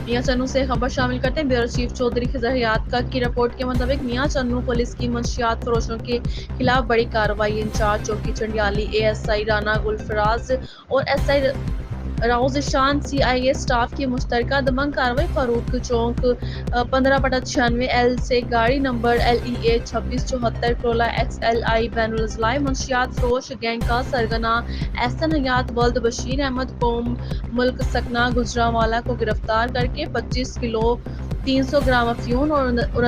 میاں چنو سے خبر شامل کرتے ہیں بیورو چیف چودھری خضر حیات کی رپورٹ کے مطابق میاں چنو پولیس کی منشیات فروشوں کے خلاف بڑی کارروائی۔ انچارج چوکی Chandiali A S I Rana Gulfaraz اور S I Rao Zeeshan C I A staff کی مشترکہ دمنگ کارروائی فاروق چوک 15/96 ایل سے گاڑی نمبر LEA 2674 کرولا XLI بین الاضلاعی منشیات فروش گینگ کا سرغنہ احسن حیات ولد بشیر احمد قوم ملک سکنہ گجرانوالہ کو گرفتار کرکے 25 کلو 300 گرام افیون اور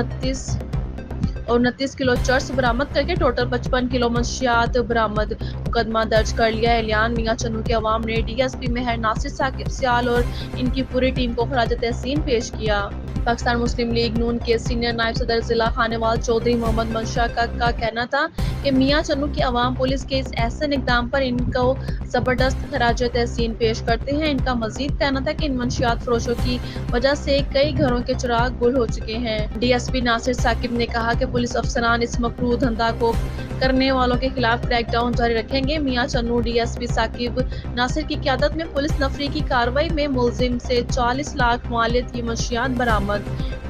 29 کلو چرس برآمد کرکے ٹوٹل 55 کلو منشیات برآمد۔ مقدمہ درج کر لیا۔ اعلان میاں چنو کے عوام نے DSP مہر ناصر ثاقب سیال اور ان کی پوری ٹیم کو خراج تحسین پیش کیا۔ پاکستان مسلم لیگ نون کے سینئر نائب صدر ضلع خانیوال چودھری محمد منشا کا کہنا تھا کہ میاں چنو کے عوام پولیس کے اس احسن اقدام پر ان کو زبردست خراج تحسین پیش کرتے ہیں۔ ان کا مزید کہنا تھا کہ ان منشیات فروشوں کی وجہ سے کئی گھروں کے چراغ گل ہو چکے ہیں۔ DSP ناصر ثاقب نے کہا کہ پولیس افسران اس مکروہ دھندا کو کرنے والوں کے خلاف کریک ڈاؤن جاری رکھیں گے۔ میاں چنو DSP ثاقب ناصر کی قیادت میں پولیس نفری کی کارروائی میں ملزم سے 40 لاکھ مالیت کی منشیات برآمد۔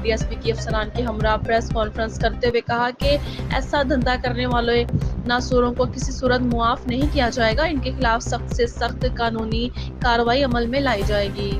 DSP کی افسران کے ہمراہ پریس کانفرنس کرتے ہوئے کہا کہ ایسا دھندا کرنے والے ناسوروں کو کسی صورت معاف نہیں کیا جائے گا۔ ان کے خلاف سخت سے سخت قانونی کارروائی عمل میں لائی جائے گی۔